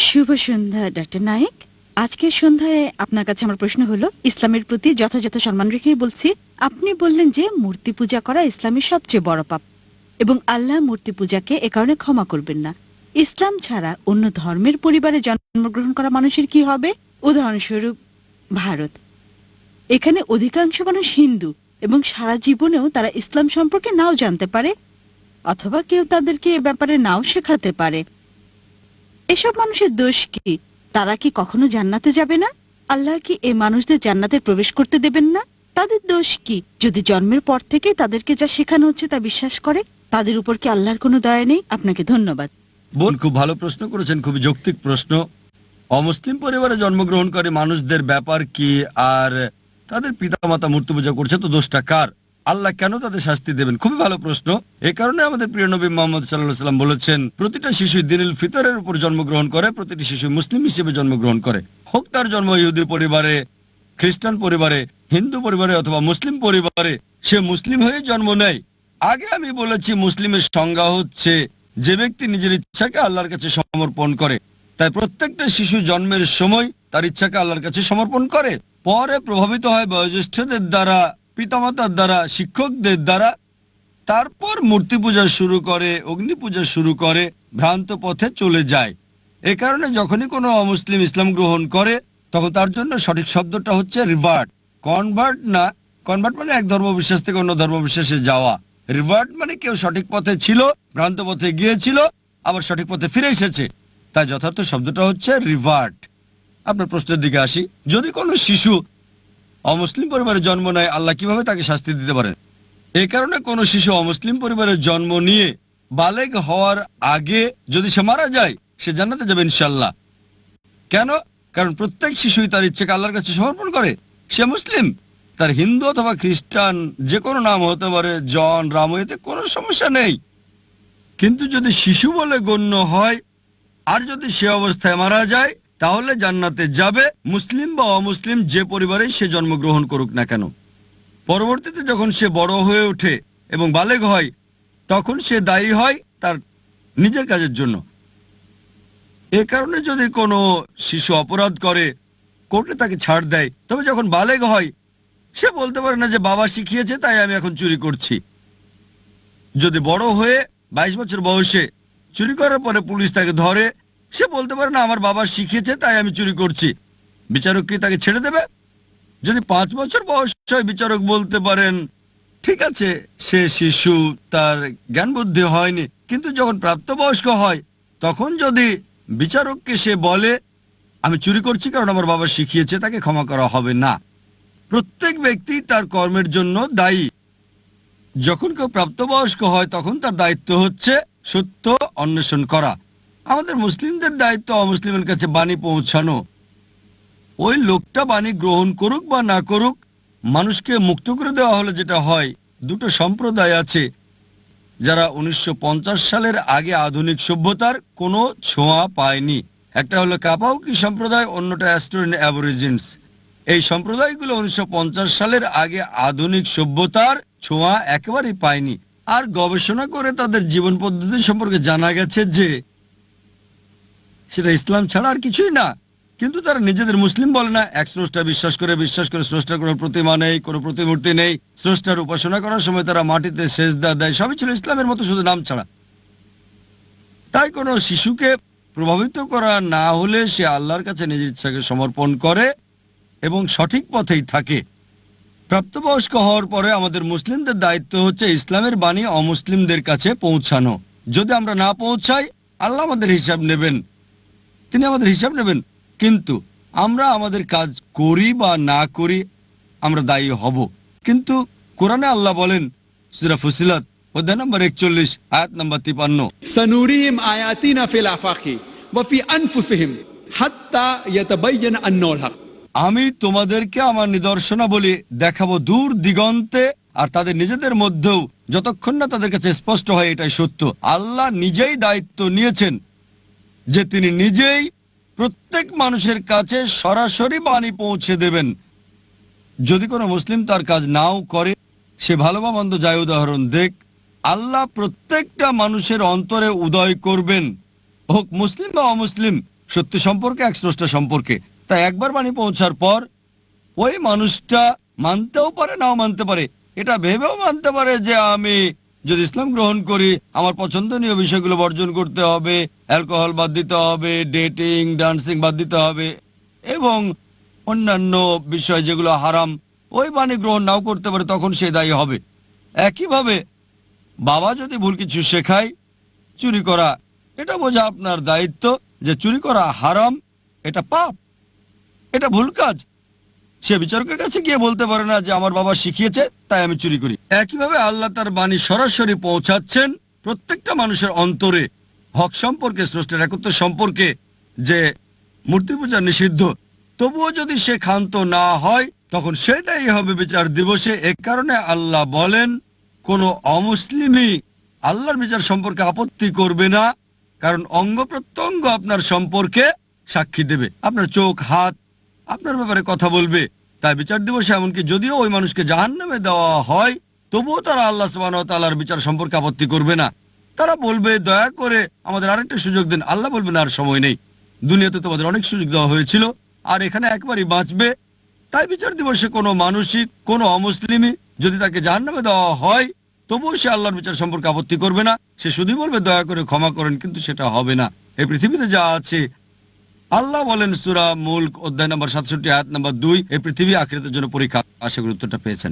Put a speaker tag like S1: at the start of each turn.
S1: শুভ সন্ধ্যা doctor Naik. আজকের সন্ধ্যায় আপনার কাছে আমার প্রশ্ন হলো, ইসলামের প্রতি যথাযথ সম্মান রেখেই বলছি। আপনি বললেন যে মূর্তি পূজা করা ইসলামের সবচেয়ে বড় পাপ এবং আল্লাহ মূর্তি পূজাকে এ কারণে ক্ষমা করবেন না। ইসলাম ছাড়া অন্য ধর্মের পরিবারে জন্মগ্রহণ করা মানুষের কি হবে? উদাহরণস্বরূপ ভারত, এখানে অধিকাংশ মানুষ হিন্দু এবং সারা জীবনেও তারা ইসলাম সম্পর্কে নাও জানতে পারে, অথবা কেউ তাদেরকে এ ব্যাপারে নাও শেখাতে পারে। এসব মানুষের দোষ কি? তারা কি কখনো জান্নাতে যাবে না? আল্লাহ কি এই মানুষদের জান্নাতে প্রবেশ করতে দেবেন না? তাদের দোষ কি যদি জন্মের পর থেকে তাদেরকে যা শেখানো হচ্ছে তা বিশ্বাস করে? তাদের উপর কি আল্লাহর কোনো দয়া নেই? আপনাকে ধন্যবাদ।
S2: বোন, খুব ভালো প্রশ্ন করেছেন, খুবই যৌক্তিক প্রশ্ন। অমুসলিম পরিবারে জন্মগ্রহণকারী মানুষদের ব্যাপার কি, আর তাদের পিতামাতা মূর্তি পূজা করছে, তো দোষটা কার? আল্লাহ কেন তাদের শাস্তি দেবেন? খুবই ভালো প্রশ্ন। এ কারণে আমাদের প্রিয় নবী মুহাম্মদ সাল্লাল্লাহু আলাইহি সাল্লাম বলেছেন, প্রতিটা শিশু দিনুল ফিতরের উপর জন্মগ্রহণ করে, প্রতিটি শিশু মুসলিম হিসেবে জন্মগ্রহণ করে। হোক তার জন্ম ইহুদি পরিবারে, খ্রিস্টান পরিবারে, হিন্দু পরিবারে অথবা মুসলিম পরিবারে, সে মুসলিম হয়ে জন্ম নেয়। আগে আমি বলেছি, মুসলিমের সংজ্ঞা হচ্ছে যে ব্যক্তি নিজের ইচ্ছাকে আল্লাহর কাছে সমর্পণ করে। তাই প্রত্যেকটা শিশু জন্মের সময় তার ইচ্ছাকে আল্লাহর কাছে সমর্পণ করে, পরে প্রভাবিত হয় বয়োজ্যেষ্ঠদের দ্বারা, পিতামাতার দ্বারা, শিক্ষকদের দ্বারা, তারপর মূর্তি পূজা শুরু করে, অগ্নি পূজা শুরু করে, ভ্রান্ত পথে চলে যায়। এ কারণে যখনই কোনো অমুসলিম ইসলাম গ্রহণ করে, তখন তার জন্য সঠিক শব্দটা হচ্ছে রিভার্ট, কনভার্ট না। কনভার্ট মানে এক ধর্মবিশ্বাস থেকে অন্য ধর্মবিশ্বাসে যাওয়া। রিভার্ট মানে কেউ সঠিক পথে ছিল, ভ্রান্ত পথে গিয়েছিল, আবার সঠিক পথে ফিরে এসেছে। তাই যথার্থ শব্দটা হচ্ছে রিভার্ট। আপনার প্রশ্নের দিকে আসি, যদি কোনো শিশু অমুসলিম পরিবারে জন্ম নেয়, আল্লাহ কিভাবে তাকে শাস্তি দিতে পারেন? এই কারণে কোনো শিশু অমুসলিম পরিবারে জন্ম নিয়ে বালেগ হওয়ার আগে যদি সে মারা যায়, সে জান্নাতে যাবে ইনশাল্লাহ। কেন? কারণ প্রত্যেক শিশুই তার ইচ্ছাকে আল্লাহর কাছে সমর্পণ করে। সে মুসলিম, তার হিন্দু অথবা খ্রিস্টান যে কোনো নাম হতে পারে, জন, রাম, এতে কোনো সমস্যা নেই। কিন্তু যদি শিশু বলে গণ্য হয় আর যদি সে অবস্থায় মারা যায়, তাহলে জান্নাতে যাবে, মুসলিম বা অমুসলিম যে পরিবারেই সে জন্মগ্রহণ করুক না কেন। পরবর্তীতে যখন সে বড় হয়ে ওঠে এবং বালেগ হয়, তখন সে দায়ী হয় তার নিজের কাজের জন্য। এ কারণে যদি কোনো শিশু অপরাধ করে, কোর্টে তাকে ছাড় দেয়, তবে যখন বালেগ হয় সে বলতে পারে না যে বাবা শিখিয়েছে তাই আমি এখন চুরি করছি। যদি বড় হয়ে 22 বছর বয়সে চুরি করার পরে পুলিশ তাকে ধরে, সে বলতে পারে না আমার বাবা শিখিয়েছে তাই আমি চুরি করছি। বিচারক কি তাকে ছেড়ে দেবে? যদি 5 বছর বয়স হয়, বিচারক বলতে পারেন ঠিক আছে, সে শিশু, তার জ্ঞান বুদ্ধি হয়নি। কিন্তু যখন প্রাপ্তবয়স্ক হয়, তখন যদি বিচারককে সে বলে আমি চুরি করছি কারণ আমার বাবা শিখিয়েছে, তাকে ক্ষমা করা হবে না। প্রত্যেক ব্যক্তি তার কর্মের জন্য দায়ী। যখন কেউ প্রাপ্তবয়স্ক হয়, তখন তার দায়িত্ব হচ্ছে সত্য অন্বেষণ করা। আমাদের মুসলিমদের দায়িত্ব অমুসলিমের কাছে বাণী পৌঁছানো। ওই লোকটা বাণী গ্রহণ করুক বা না করুক, মানুষকে মুক্ত করে দেওয়া হলে যেটা হয়, দুটো সম্প্রদায় আছে যারা 1950 সালের আগে আধুনিক সভ্যতার কোনো ছোঁয়া পায়নি। একটা হলো কাপাউকি সম্প্রদায়, অন্যটা অ্যাস্টোরিয়ান অ্যাবরিজিনস। এই সম্প্রদায়গুলো 1950 সালের আগে আধুনিক সভ্যতার ছোঁয়া একেবারেই পায়নি। আর গবেষণা করে তাদের জীবন পদ্ধতি সম্পর্কে জানা গেছে যে সেটা ইসলাম ছাড়া আর কিছুই না। কিন্তু তারা নিজেদের মুসলিম বলে না। এক স্রষ্টা বিশ্বাস করে স্রষ্টার কোনো প্রতিমা নেই, কোনো প্রতিমূর্তি নেই। স্রষ্টার উপাসনা করার সময় তারা মাটিতে সেজদা দেয়। সবই ছিল ইসলামের মতো, শুধু নাম ছাড়া। তাই কোনো শিশুকে প্রভাবিত করা না হলে সে আল্লাহর কাছে নিজের ইচ্ছাকে সমর্পণ করে এবং সঠিক পথেই থাকে। প্রাপ্তবয়স্ক হওয়ার পরে আমাদের মুসলিমদের দায়িত্ব হচ্ছে ইসলামের বাণী অমুসলিমদের কাছে পৌঁছানো। যদি আমরা না পৌঁছাই, আল্লাহ আমাদের হিসাব নেবেন, তিনি আমাদের হিসাব নেবেন। কিন্তু আমরা আমাদের কাজ করি বা না করি, আমরা দায়ী হব। কিন্তু কোরআনে আল্লাহ বলেন, সূরা ফুসিলাত অধ্যায় নম্বর 41 আয়াত নম্বর 53,
S3: সানুরিহিম আয়াতিনা ফিল আফাকি ওয়া ফি আনফুসিহিম হাত্তা ইয়াতাবায়্যানা আন্নাহুল হক।
S2: আমি তোমাদেরকে আমার নিদর্শনাবলী দেখাবো দূর দিগন্তে আর তাদের নিজেদের মধ্যেও, যতক্ষণ না তাদের কাছে স্পষ্ট হয় এটাই সত্য। আল্লাহ নিজেই দায়িত্ব নিয়েছেন যে তিনি নিজেই প্রত্যেক মানুষের কাছে সরাসরি বাণী পৌঁছে দেবেন। যদি কোনো মুসলিম তার কাজ নাও করে, সে ভালো বা মন্দ যায় উদাহরণ দেখ, আল্লাহ প্রত্যেকটা মানুষের অন্তরে উদয় করবেন, হোক মুসলিম বা অমুসলিম। সত্য সম্পর্কে, এক স্রষ্টা সম্পর্কে। তাই একবার বাণী পৌঁছার পর ওই মানুষটা মানতেও পারে, নাও মানতে পারে। এটা ভেবেও মানতে পারে যে আমি যদি ইসলাম গ্রহণ করি আমার পছন্দনীয় বিষয়গুলো বর্জন করতে হবে, অ্যালকোহল বাদ দিতে হবে, ডেটিং ডান্সিং বাদ দিতে হবে এবং অন্যান্য বিষয় যেগুলো হারাম, ওই বাণী গ্রহণ নাও করতে পারে, তখন সে দায়ী হবে। একইভাবে বাবা যদি ভুল কিছু শেখায়, চুরি করা, এটা বোঝা আপনার দায়িত্ব যে চুরি করা হারাম, এটা পাপ, এটা ভুল কাজ। সে বিচারকের কাছে গিয়ে বলতে পারে না যে আমার বাবা শিখিয়েছে তাই আমি চুরি করি। একইভাবে আল্লাহ তার বাণী সরাসরি পৌঁছাচ্ছেন প্রত্যেকটা মানুষের অন্তরে, হক সম্পর্কে, স্রষ্টার একত্ব সম্পর্কে, যে মূর্তি পূজা নিষিদ্ধ। তবুও যদি সে ক্ষান্ত না হয় তখন সেটাই হবে বিচার দিবসে। এ কারণে আল্লাহ বলেন কোন অমুসলিমই আল্লাহর বিচার সম্পর্কে আপত্তি করবে না, কারণ অঙ্গ প্রত্যঙ্গ আপনার সম্পর্কে সাক্ষী দেবে। আপনার চোখ, হাত আপনার ব্যাপারে কথা বলবে। তাই বিচার দিবসে এমনকি যদিও ওই মানুষকে জাহান্নামে দেওয়া হয় তবুও তারা আল্লাহ সুবহানাহু ওয়া তাআলার বিচার সম্পর্কে আপত্তি করবে না। তারা বলবে দয়া করে আমাদের আরেকটা সুযোগ দিন। আল্লাহ বলবেন আর সময় নেই, দুনিয়াতে তোমাদের অনেক সুযোগ দেওয়া হয়েছিল আর এখানে একবারই বাঁচবে। তাই বিচার দিবসে কোনো মানুষই, কোনো অমুসলিমই যদি তাকে জাহান্নামে দেওয়া হয় তবুও সে আল্লাহর বিচার সম্পর্কে আপত্তি করবে না। সে শুধুই বলবে দয়া করে ক্ষমা করেন, কিন্তু সেটা হবে না। এই পৃথিবীতে যা আছে, আল্লাহ বলেন সূরা মুলক অধ্যায় নম্বর 67 আয়াত নম্বর 2, এই পৃথিবী আখিরাতের জন্য পরীক্ষা। আশা করি উত্তরটা পেয়েছেন।